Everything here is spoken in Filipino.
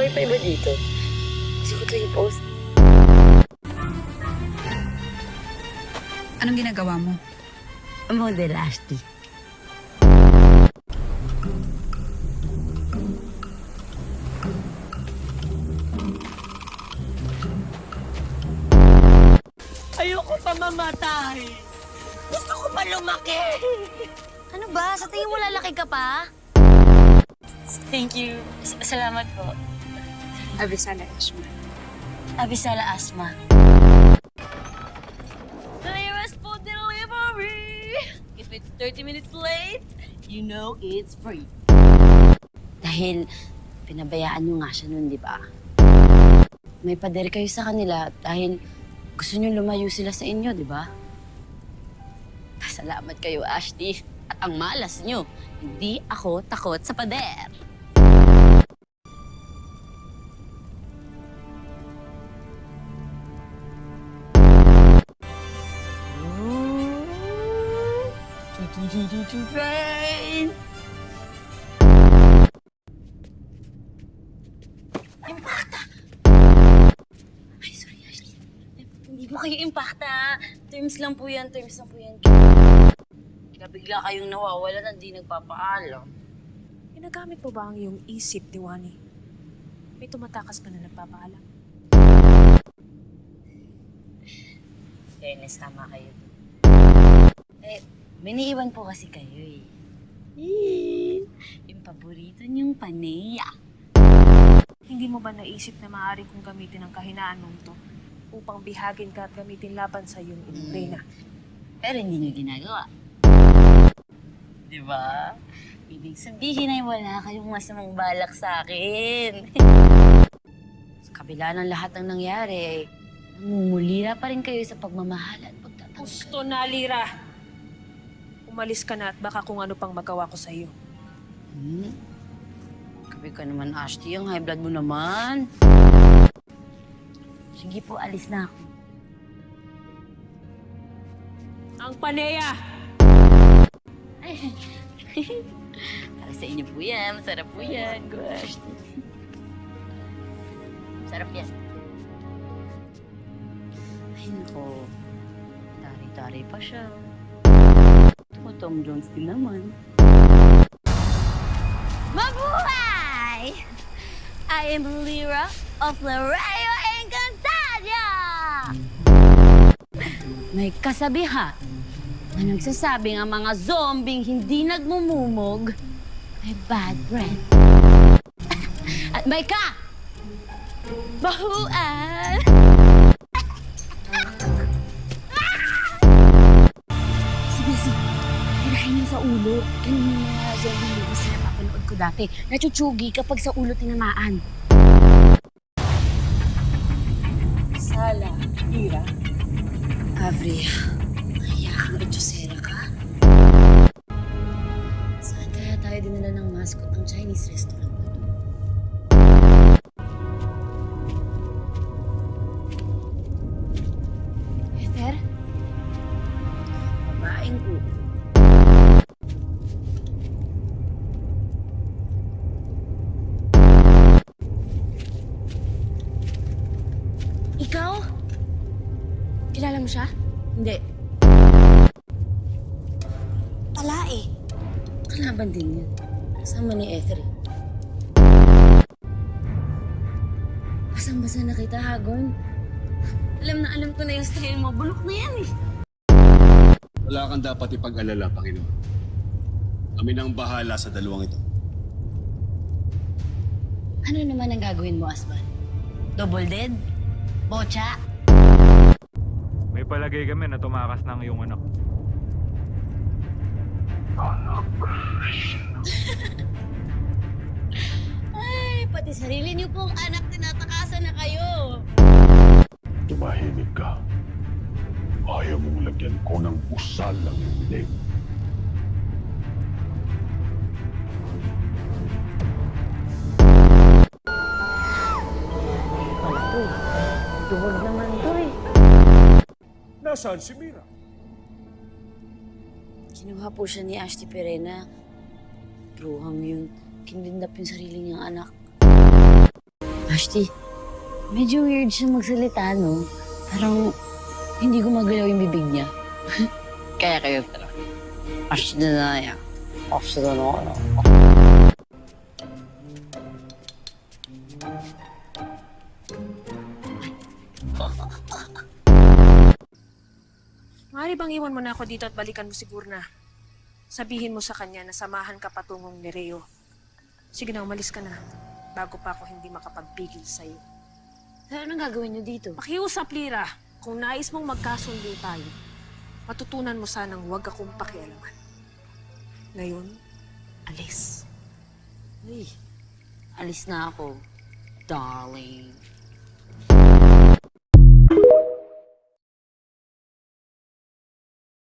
wifi ba dito? Gusto ko ito i-post. Anong ginagawa mo? Model, Ashley. Ayoko pa mamatay. Gusto ko pa lumaki. Ano ba? Sa tingin mo lalaki ka pa? Thank you. Salamat po. Avisala Ashma. Avisala Asma. Clearest food delivery. If it's 30 minutes late, you know it's free. Dahil pinabayaan nyo nga siya nun, di ba? May pader kayo sa kanila dahil gusto nyo lumayo sila sa inyo, di ba? Salamat kayo, Ashley. At ang malas nyo, hindi ako takot sa pader. Train! Impacta! Ay, sorry, Ashley. Hindi po kayo impacta. Terms lang po yan, terms lang po yan. Bigla kayong nawawala na di nagpapaalam. Ginagamit mo ba ang iyong isip, Diwani? May tumatakas ka na nagpapaalam. Fairness, tama kayo. Eh, may naiwan po kasi kayo eh. Yung paborito niyong paneya. Hindi mo ba naisip na maaari kong gamitin ang kahinaan mong ito upang bihagin ka at gamitin laban sa iyong Reyna? Pero hindi niyo ginagawa. Di ba? Ibig sabihin ay wala kayong masamang balak sa akin. Sa kabila ng lahat ng nangyari, namumulira pa rin kayo sa pagmamahal at pagtatanggap. Gusto na, Lira! Umalis ka na at baka kung ano pang magawa ko sa iyo. Kabi ka naman, Ashley. Ang high blood mo naman. Sige po, alis na ako. Ang paneya! Para sa inyo po yan. Masarap po yan. Gosh. Sarap yan. Ay, nako. Tari-tari pa siya. Tom Jones din naman. Mabuhay! I am Lyra of Laredo Encantadia! May kasabihan na nagsasabing ang mga zombing hindi nagmumumog ay bad breath. At may bahuan! Sige. Tirahin niyo sa ulo. Ganun yung mga zombie movies na napapanood ko dati. Nachuchugi kapag sa ulo tinamaan. Sala, Lira. Avery, kaya kang itsosera ka? Saan kaya tayo dinala ng mascot ng Chinese restaurant na to? Ether? Babaeng ko. Ikaw? Kilala mo siya? Hindi. Pala eh. Kalaban din yan. Kasama ni Ether. Basang-basa na kita, Hagon. Alam na alam ko na yung style mo. Bulok na yan eh. Wala kang dapat ipag-alala, Panginoon. Kami nang bahala sa dalawang ito. Ano naman ang gagawin mo, Asman? Double dead? Bocha? May palagay kami na tumakas na ang iyong anak. Ay, pati sarili niyo pong anak tinatakasan na kayo. Tumahimik ka. Ayaw mong lagyan ko ng usal ang iyong bibig. Duwag naman to eh. Nasaan si Mira? Kinuha po siya ni Ashley Perena. Bruhang yun. Kinidnap yung sarili niyang anak. Ashley, medyo weird siya magsalita, no? Parang hindi gumagalaw yung bibig niya. Kaya kayo tara. Ashley na yan. Ashley na yan. Maaari bang iwan mo na ako dito at balikan mo si Gurna? Sabihin mo sa kanya na samahan ka patungong ni Reo. Sige na, umalis ka na. Bago pa ako hindi makapagpigil sa'yo. Anong gagawin niyo dito? Pakiusap, Lira. Kung nais mong magkasundo tayo, matutunan mo sanang huwag akong pakialaman. Ngayon, alis. Uy, alis na ako, darling.